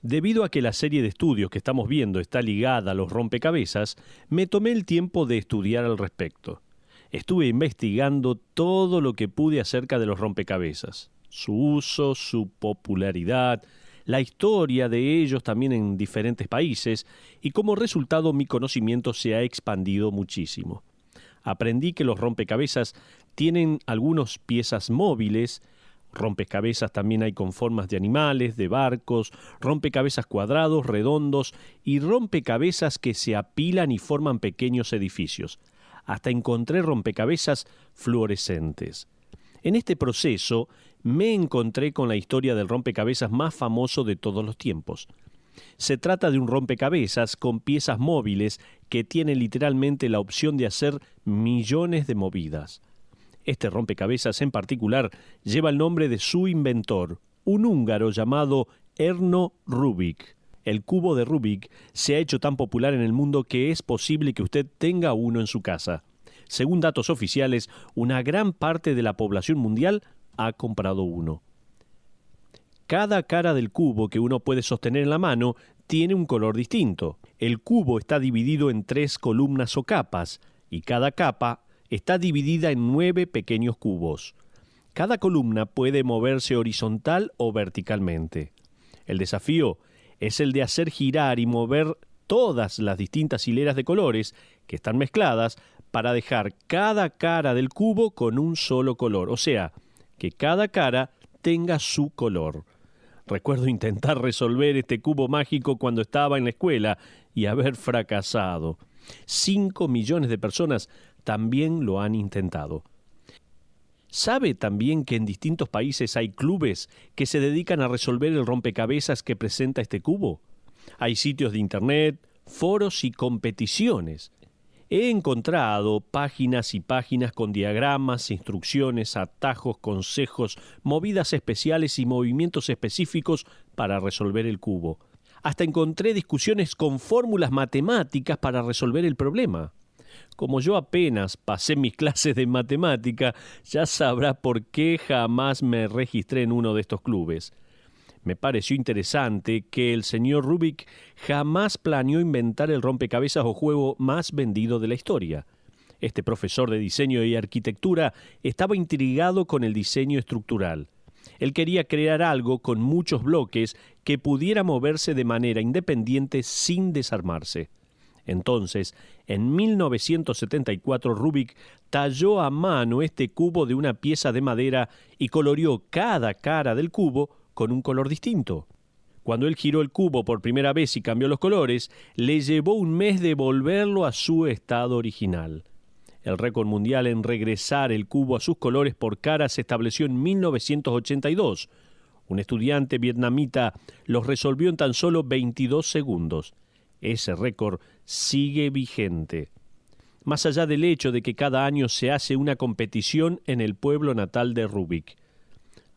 Debido a que la serie de estudios que estamos viendo está ligada a los rompecabezas, me tomé el tiempo de estudiar al respecto. Estuve investigando todo lo que pude acerca de los rompecabezas, su uso, su popularidad, la historia de ellos también en diferentes países, y como resultado mi conocimiento se ha expandido muchísimo. Aprendí que los rompecabezas tienen algunas piezas móviles. Rompecabezas también hay con formas de animales, de barcos, rompecabezas cuadrados, redondos y rompecabezas que se apilan y forman pequeños edificios. Hasta encontré rompecabezas fluorescentes. En este proceso me encontré con la historia del rompecabezas más famoso de todos los tiempos. Se trata de un rompecabezas con piezas móviles que tiene literalmente la opción de hacer millones de movidas. Este rompecabezas en particular lleva el nombre de su inventor, un húngaro llamado Erno Rubik. El cubo de Rubik se ha hecho tan popular en el mundo que es posible que usted tenga uno en su casa. Según datos oficiales, una gran parte de la población mundial ha comprado uno. Cada cara del cubo que uno puede sostener en la mano tiene un color distinto. El cubo está dividido en 3 columnas o capas, y cada capa está dividida en 9 pequeños cubos. Cada columna puede moverse horizontal o verticalmente. El desafío es el de hacer girar y mover todas las distintas hileras de colores que están mezcladas para dejar cada cara del cubo con un solo color, o sea, que cada cara tenga su color. Recuerdo intentar resolver este cubo mágico cuando estaba en la escuela y haber fracasado. 5 millones de personas también lo han intentado. ¿Sabe también que en distintos países hay clubes que se dedican a resolver el rompecabezas que presenta este cubo? Hay sitios de internet, foros y competiciones. He encontrado páginas y páginas con diagramas, instrucciones, atajos, consejos, movidas especiales y movimientos específicos para resolver el cubo. Hasta encontré discusiones con fórmulas matemáticas para resolver el problema. Como yo apenas pasé mis clases de matemática, ya sabrá por qué jamás me registré en uno de estos clubes. Me pareció interesante que el señor Rubik jamás planeó inventar el rompecabezas o juego más vendido de la historia. Este profesor de diseño y arquitectura estaba intrigado con el diseño estructural. Él quería crear algo con muchos bloques que pudiera moverse de manera independiente sin desarmarse. Entonces, en 1974, Rubik talló a mano este cubo de una pieza de madera y coloreó cada cara del cubo con un color distinto. Cuando él giró el cubo por primera vez y cambió los colores, le llevó un mes devolverlo a su estado original. El récord mundial en regresar el cubo a sus colores por cara se estableció en 1982. Un estudiante vietnamita los resolvió en tan solo 22 segundos. Ese récord sigue vigente. Más allá del hecho de que cada año se hace una competición en el pueblo natal de Rubik.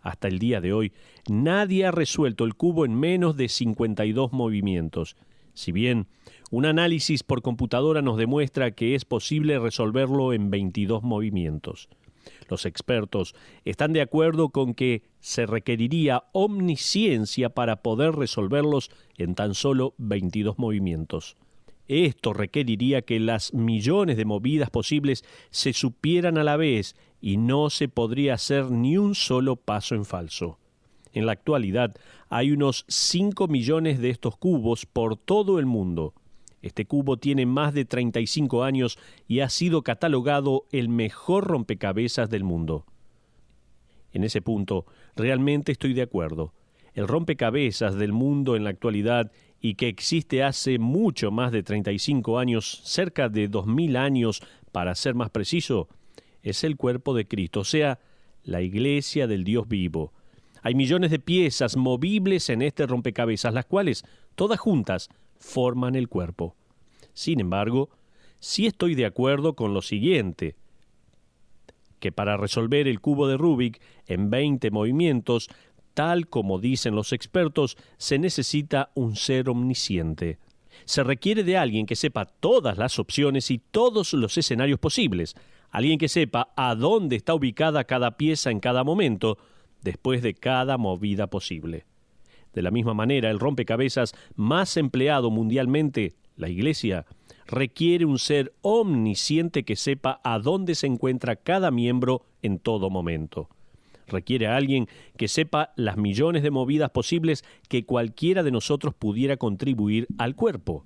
Hasta el día de hoy, nadie ha resuelto el cubo en menos de 52 movimientos. Si bien un análisis por computadora nos demuestra que es posible resolverlo en 22 movimientos. Los expertos están de acuerdo con que se requeriría omnisciencia para poder resolverlos en tan solo 22 movimientos. Esto requeriría que las millones de movidas posibles se supieran a la vez y no se podría hacer ni un solo paso en falso. En la actualidad hay unos 5 millones de estos cubos por todo el mundo. Este cubo tiene más de 35 años y ha sido catalogado el mejor rompecabezas del mundo. En ese punto, realmente estoy de acuerdo. El rompecabezas del mundo en la actualidad y que existe hace mucho más de 35 años, cerca de 2000 años para ser más preciso, es el cuerpo de Cristo, o sea, la iglesia del Dios vivo. Hay millones de piezas movibles en este rompecabezas, las cuales, todas juntas, forman el cuerpo. Sin embargo, sí estoy de acuerdo con lo siguiente, que para resolver el cubo de Rubik en 20 movimientos, tal como dicen los expertos, se necesita un ser omnisciente. Se requiere de alguien que sepa todas las opciones y todos los escenarios posibles, alguien que sepa a dónde está ubicada cada pieza en cada momento, después de cada movida posible. De la misma manera, el rompecabezas más empleado mundialmente, la Iglesia, requiere un ser omnisciente que sepa a dónde se encuentra cada miembro en todo momento. Requiere a alguien que sepa las millones de movidas posibles que cualquiera de nosotros pudiera contribuir al cuerpo.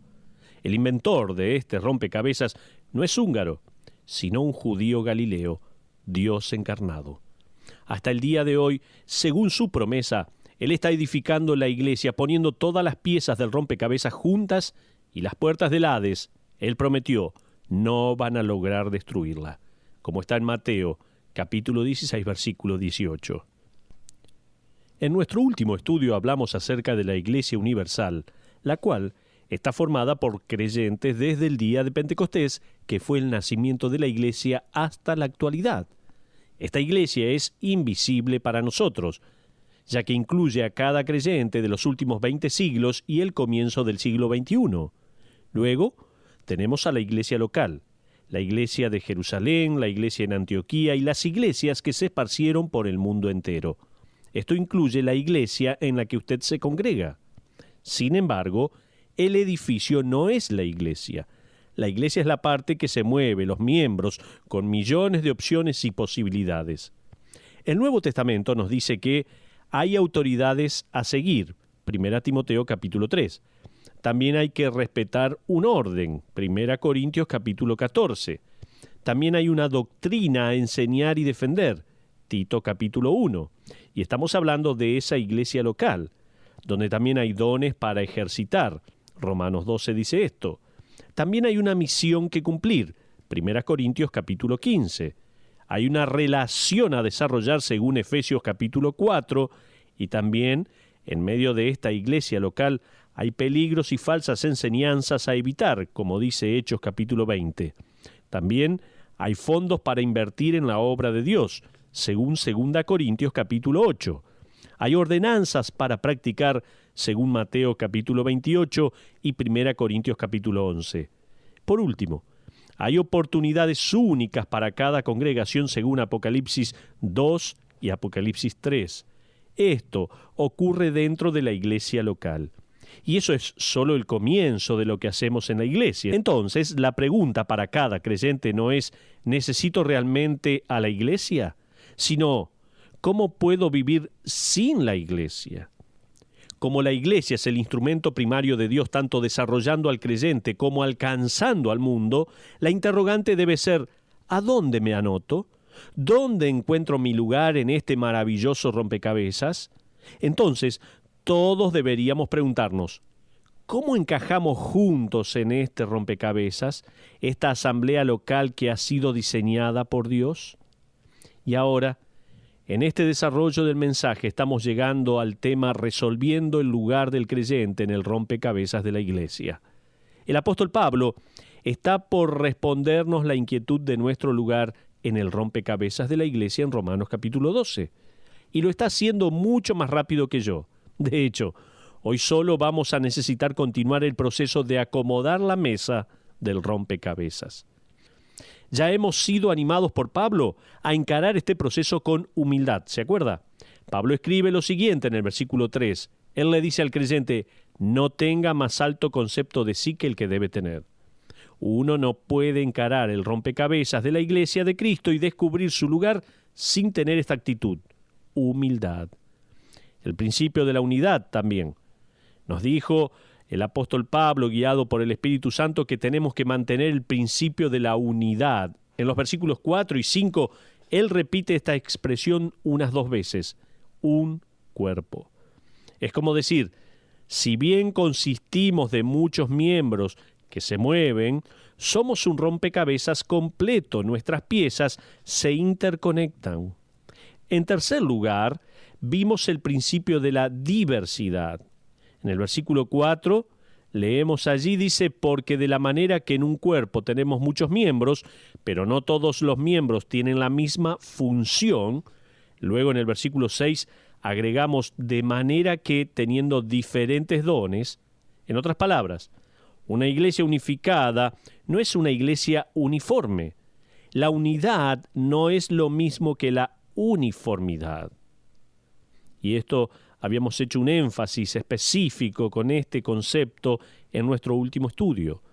El inventor de este rompecabezas no es húngaro, sino un judío galileo, Dios encarnado. Hasta el día de hoy, según su promesa, Él está edificando la iglesia, poniendo todas las piezas del rompecabezas juntas, y las puertas del Hades, Él prometió, no van a lograr destruirla, como está en Mateo, capítulo 16, versículo 18. En nuestro último estudio hablamos acerca de la Iglesia Universal, la cual está formada por creyentes desde el día de Pentecostés, que fue el nacimiento de la Iglesia, hasta la actualidad. Esta Iglesia es invisible para nosotros, ya que incluye a cada creyente de los últimos 20 siglos y el comienzo del siglo XXI. Luego, tenemos a la Iglesia local, la Iglesia de Jerusalén, la Iglesia en Antioquía y las iglesias que se esparcieron por el mundo entero. Esto incluye la iglesia en la que usted se congrega. Sin embargo, el edificio no es la iglesia. La iglesia es la parte que se mueve, los miembros, con millones de opciones y posibilidades. El Nuevo Testamento nos dice que hay autoridades a seguir, 1 Timoteo capítulo 3. También hay que respetar un orden, 1 Corintios capítulo 14. También hay una doctrina a enseñar y defender, Tito capítulo 1. Y estamos hablando de esa iglesia local, donde también hay dones para ejercitar, Romanos 12 dice esto. También hay una misión que cumplir, 1 Corintios capítulo 15. Hay una relación a desarrollar según Efesios capítulo 4, y también, en medio de esta iglesia local, hay peligros y falsas enseñanzas a evitar, como dice Hechos capítulo 20. También hay fondos para invertir en la obra de Dios, según 2 Corintios capítulo 8. Hay ordenanzas para practicar, según Mateo capítulo 28 y 1 Corintios capítulo 11. Por último, hay oportunidades únicas para cada congregación según Apocalipsis 2 y Apocalipsis 3. Esto ocurre dentro de la iglesia local. Y eso es solo el comienzo de lo que hacemos en la iglesia. Entonces, la pregunta para cada creyente no es ¿necesito realmente a la iglesia? Sino, ¿cómo puedo vivir sin la iglesia? Como la iglesia es el instrumento primario de Dios, tanto desarrollando al creyente como alcanzando al mundo, la interrogante debe ser, ¿a dónde me anoto? ¿Dónde encuentro mi lugar en este maravilloso rompecabezas? Entonces, todos deberíamos preguntarnos, ¿cómo encajamos juntos en este rompecabezas, esta asamblea local que ha sido diseñada por Dios? Y ahora, en este desarrollo del mensaje estamos llegando al tema resolviendo el lugar del creyente en el rompecabezas de la iglesia. El apóstol Pablo está por respondernos la inquietud de nuestro lugar en el rompecabezas de la iglesia en Romanos capítulo 12. Y lo está haciendo mucho más rápido que yo. De hecho, hoy solo vamos a necesitar continuar el proceso de acomodar la mesa del rompecabezas. Ya hemos sido animados por Pablo a encarar este proceso con humildad, ¿se acuerda? Pablo escribe lo siguiente en el versículo 3. Él le dice al creyente, no tenga más alto concepto de sí que el que debe tener. Uno no puede encarar el rompecabezas de la iglesia de Cristo y descubrir su lugar sin tener esta actitud, humildad. El principio de la unidad también. Nos dijo el apóstol Pablo, guiado por el Espíritu Santo, que tenemos que mantener el principio de la unidad. En los versículos 4 y 5, él repite esta expresión unas 2 veces, un cuerpo. Es como decir, si bien consistimos de muchos miembros que se mueven, somos un rompecabezas completo, nuestras piezas se interconectan. En tercer lugar, vimos el principio de la diversidad. En el versículo 4, leemos allí, dice, porque de la manera que en un cuerpo tenemos muchos miembros, pero no todos los miembros tienen la misma función. Luego en el versículo 6 agregamos, de manera que teniendo diferentes dones, en otras palabras, una iglesia unificada no es una iglesia uniforme. La unidad no es lo mismo que la uniformidad. Y esto Habíamos hecho un énfasis específico con este concepto en nuestro último estudio.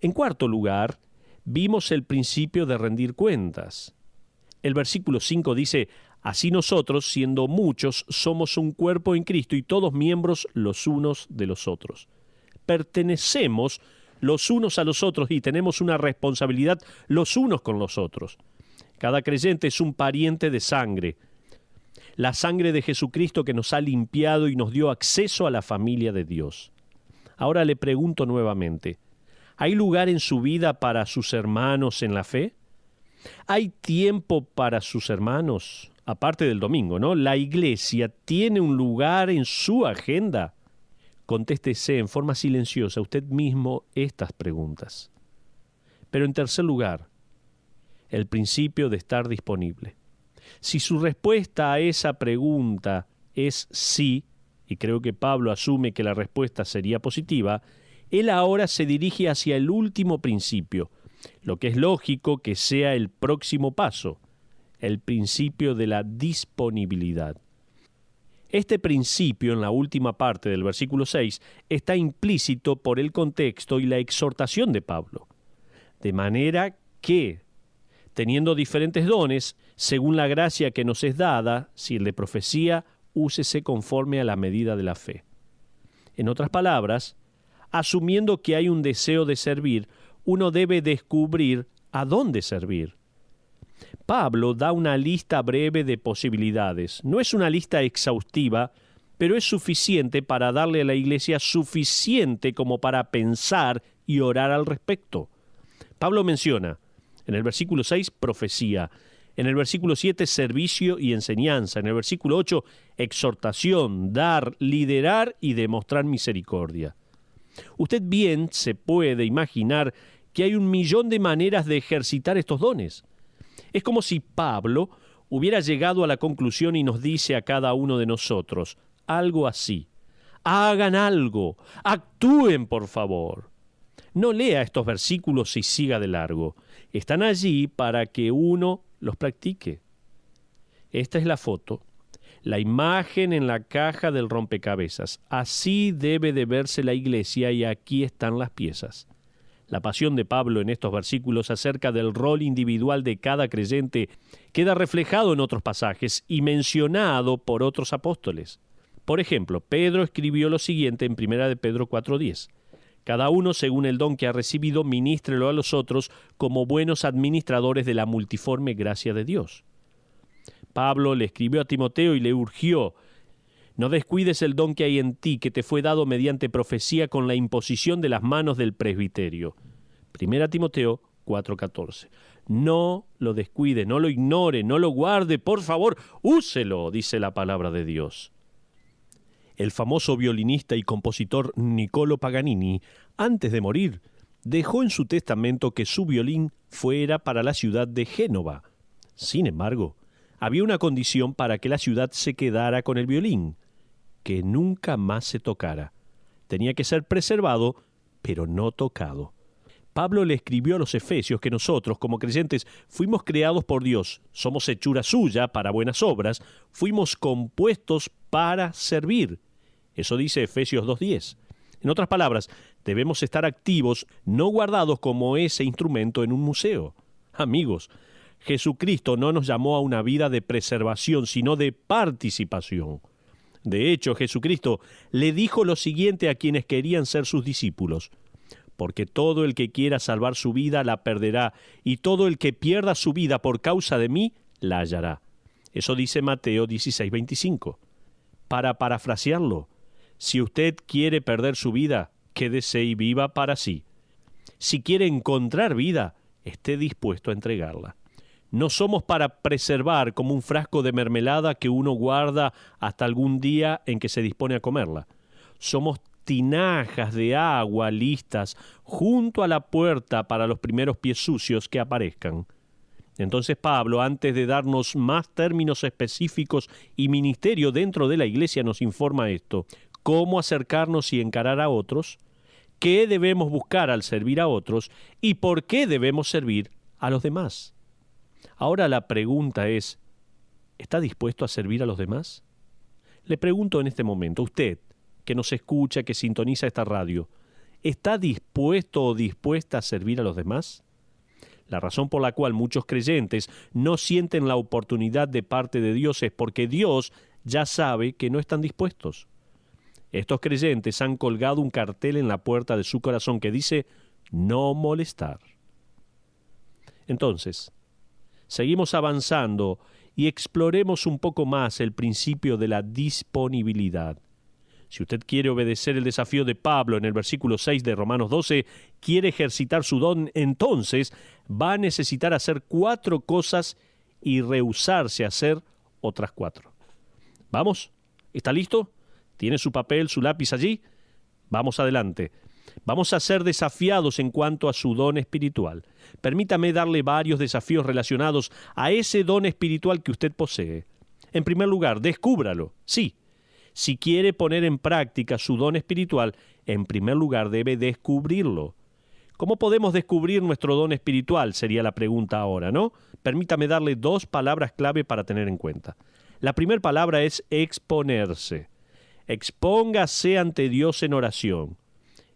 En cuarto lugar, vimos el principio de rendir cuentas. El versículo 5 dice: así nosotros, siendo muchos, somos un cuerpo en Cristo y todos miembros los unos de los otros. Pertenecemos los unos a los otros y tenemos una responsabilidad los unos con los otros. Cada creyente es un pariente de sangre. La sangre de Jesucristo que nos ha limpiado y nos dio acceso a la familia de Dios. Ahora le pregunto nuevamente, ¿hay lugar en su vida para sus hermanos en la fe? ¿Hay tiempo para sus hermanos? Aparte del domingo, ¿no? ¿La iglesia tiene un lugar en su agenda? Contéstese en forma silenciosa usted mismo estas preguntas. Pero en tercer lugar, el principio de estar disponible. Si su respuesta a esa pregunta es sí, y creo que Pablo asume que la respuesta sería positiva, él ahora se dirige hacia el último principio, lo que es lógico que sea el próximo paso, el principio de la disponibilidad. Este principio, en la última parte del versículo 6, está implícito por el contexto y la exhortación de Pablo. De manera que, teniendo diferentes dones, según la gracia que nos es dada, si el de profecía, úsese conforme a la medida de la fe. En otras palabras, asumiendo que hay un deseo de servir, uno debe descubrir a dónde servir. Pablo da una lista breve de posibilidades. No es una lista exhaustiva, pero es suficiente para darle a la iglesia suficiente como para pensar y orar al respecto. Pablo menciona, en el versículo 6, profecía. En el versículo 7, servicio y enseñanza. En el versículo 8, exhortación, dar, liderar y demostrar misericordia. Usted bien se puede imaginar que hay 1.000.000 de maneras de ejercitar estos dones. Es como si Pablo hubiera llegado a la conclusión y nos dice a cada uno de nosotros algo así: hagan algo, actúen por favor. No lea estos versículos y siga de largo. Están allí para que uno los practique. Esta es la foto, la imagen en la caja del rompecabezas. Así debe de verse la iglesia y aquí están las piezas. La pasión de Pablo en estos versículos acerca del rol individual de cada creyente queda reflejado en otros pasajes y mencionado por otros apóstoles. Por ejemplo, Pedro escribió lo siguiente en 1 de Pedro 4:10. Cada uno, según el don que ha recibido, ministrelo a los otros como buenos administradores de la multiforme gracia de Dios. Pablo le escribió a Timoteo y le urgió: no descuides el don que hay en ti, que te fue dado mediante profecía con la imposición de las manos del presbiterio. 1 Timoteo 4:14. No lo descuide, no lo ignore, no lo guarde, por favor, úselo, dice la palabra de Dios. El famoso violinista y compositor Niccolò Paganini, antes de morir, dejó en su testamento que su violín fuera para la ciudad de Génova. Sin embargo, había una condición para que la ciudad se quedara con el violín: que nunca más se tocara. Tenía que ser preservado, pero no tocado. Pablo le escribió a los efesios que nosotros, como creyentes, fuimos creados por Dios, somos hechura suya para buenas obras, fuimos compuestos para servir. Eso dice Efesios 2:10. En otras palabras, debemos estar activos, no guardados como ese instrumento en un museo. Amigos, Jesucristo no nos llamó a una vida de preservación, sino de participación. De hecho, Jesucristo le dijo lo siguiente a quienes querían ser sus discípulos: porque todo el que quiera salvar su vida la perderá, y todo el que pierda su vida por causa de mí la hallará. Eso dice Mateo 16:25. Para parafrasearlo, si usted quiere perder su vida, quédese y viva para sí. Si quiere encontrar vida, esté dispuesto a entregarla. No somos para preservar como un frasco de mermelada que uno guarda hasta algún día en que se dispone a comerla. Somos tinajas de agua listas junto a la puerta para los primeros pies sucios que aparezcan. Entonces Pablo, antes de darnos más términos específicos y ministerio dentro de la iglesia, nos informa esto: cómo acercarnos y encarar a otros, qué debemos buscar al servir a otros y por qué debemos servir a los demás. Ahora la pregunta es: ¿está dispuesto a servir a los demás? Le pregunto en este momento, usted, que nos escucha, que sintoniza esta radio, ¿está dispuesto o dispuesta a servir a los demás? La razón por la cual muchos creyentes no sienten la oportunidad de parte de Dios es porque Dios ya sabe que no están dispuestos. Estos creyentes han colgado un cartel en la puerta de su corazón que dice no molestar. Entonces, seguimos avanzando y exploremos un poco más el principio de la disponibilidad. Si usted quiere obedecer el desafío de Pablo en el versículo 6 de Romanos 12, quiere ejercitar su don, entonces va a necesitar hacer 4 cosas y rehusarse a hacer otras 4. ¿Vamos? ¿Está listo? ¿Tiene su papel, su lápiz allí? Vamos adelante. Vamos a ser desafiados en cuanto a su don espiritual. Permítame darle varios desafíos relacionados a ese don espiritual que usted posee. En primer lugar, descúbralo. Sí. Si quiere poner en práctica su don espiritual, en primer lugar debe descubrirlo. ¿Cómo podemos descubrir nuestro don espiritual? Sería la pregunta ahora, ¿no? Permítame darle 2 palabras clave para tener en cuenta. La primera palabra es exponerse. Expóngase ante Dios en oración.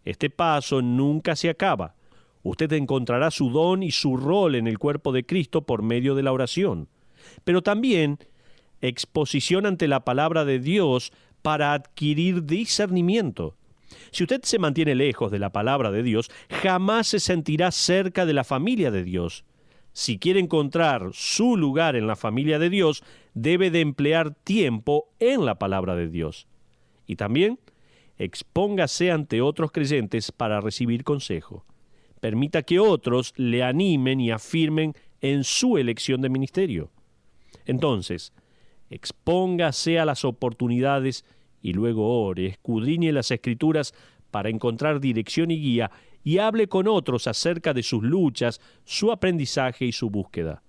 Este paso nunca se acaba. Usted encontrará su don y su rol en el cuerpo de Cristo por medio de la oración. Pero también exposición ante la palabra de Dios para adquirir discernimiento. Si usted se mantiene lejos de la palabra de Dios, jamás se sentirá cerca de la familia de Dios. Si quiere encontrar su lugar en la familia de Dios, debe de emplear tiempo en la palabra de Dios. Y también, expóngase ante otros creyentes para recibir consejo. Permita que otros le animen y afirmen en su elección de ministerio. Entonces, expóngase a las oportunidades y luego ore, escudriñe las Escrituras para encontrar dirección y guía y hable con otros acerca de sus luchas, su aprendizaje y su búsqueda.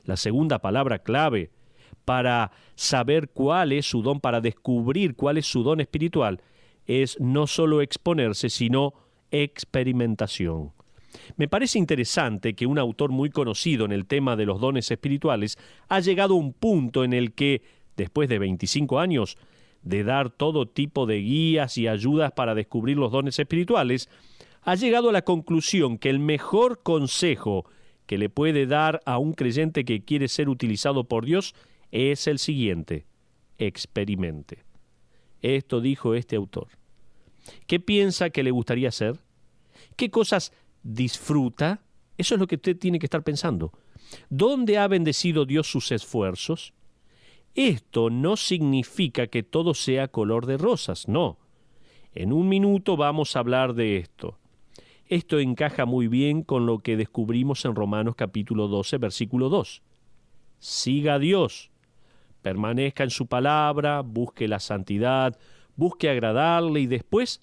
La segunda palabra clave para saber cuál es su don, para descubrir cuál es su don espiritual, es no solo exponerse, sino experimentación. Me parece interesante que un autor muy conocido en el tema de los dones espirituales ha llegado a un punto en el que, después de 25 años de dar todo tipo de guías y ayudas para descubrir los dones espirituales, ha llegado a la conclusión que el mejor consejo que le puede dar a un creyente que quiere ser utilizado por Dios es el siguiente: experimente. Esto dijo este autor. ¿Qué piensa que le gustaría hacer? ¿Qué cosas disfruta? Eso es lo que usted tiene que estar pensando. ¿Dónde ha bendecido Dios sus esfuerzos? Esto no significa que todo sea color de rosas, no. En un minuto vamos a hablar de esto. Esto encaja muy bien con lo que descubrimos en Romanos capítulo 12, versículo 2. Siga a Dios, permanezca en su palabra, busque la santidad, busque agradarle y después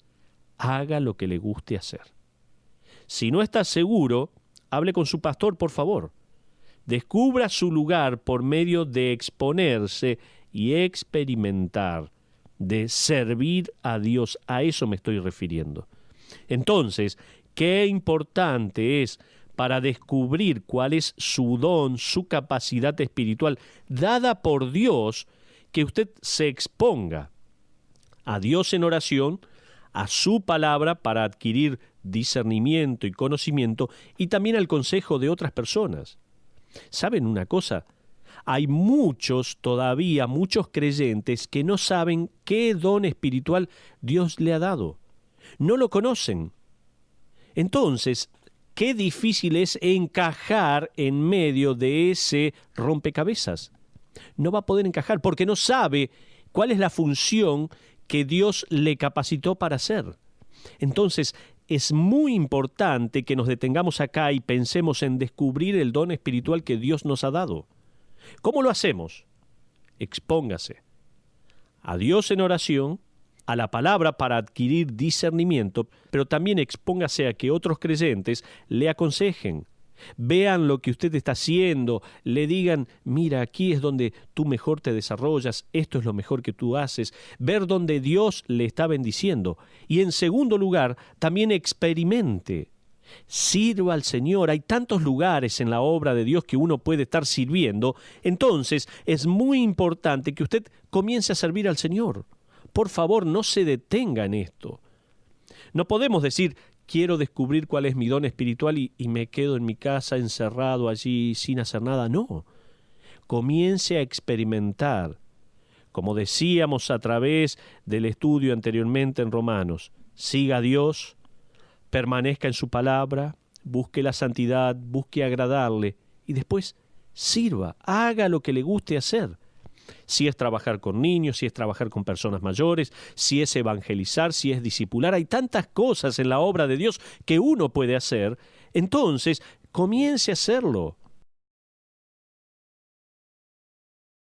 haga lo que le guste hacer. Si no está seguro, hable con su pastor, por favor. Descubra su lugar por medio de exponerse y experimentar, de servir a Dios. A eso me estoy refiriendo. Entonces, qué importante es para descubrir cuál es su don, su capacidad espiritual dada por Dios, que usted se exponga a Dios en oración, a su palabra para adquirir discernimiento y conocimiento, y también al consejo de otras personas. ¿Saben una cosa? Hay muchos creyentes que no saben qué don espiritual Dios le ha dado. No lo conocen. Entonces, qué difícil es encajar en medio de ese rompecabezas. No va a poder encajar porque no sabe cuál es la función que Dios le capacitó para hacer. Entonces, es muy importante que nos detengamos acá y pensemos en descubrir el don espiritual que Dios nos ha dado. ¿Cómo lo hacemos? Expóngase a Dios en oración, a la palabra para adquirir discernimiento, pero también expóngase a que otros creyentes le aconsejen. Vean lo que usted está haciendo, le digan, mira, aquí es donde tú mejor te desarrollas, esto es lo mejor que tú haces, ver donde Dios le está bendiciendo. Y en segundo lugar, también experimente. Sirva al Señor. Hay tantos lugares en la obra de Dios que uno puede estar sirviendo. Entonces, es muy importante que usted comience a servir al Señor. Por favor, no se detenga en esto. No podemos decir, quiero descubrir cuál es mi don espiritual y me quedo en mi casa encerrado allí sin hacer nada. No. Comience a experimentar. Como decíamos a través del estudio anteriormente en Romanos, siga a Dios, permanezca en su palabra, busque la santidad, busque agradarle y después sirva, haga lo que le guste hacer. Si es trabajar con niños, si es trabajar con personas mayores, si es evangelizar, si es discipular, hay tantas cosas en la obra de Dios que uno puede hacer. Entonces, comience a hacerlo.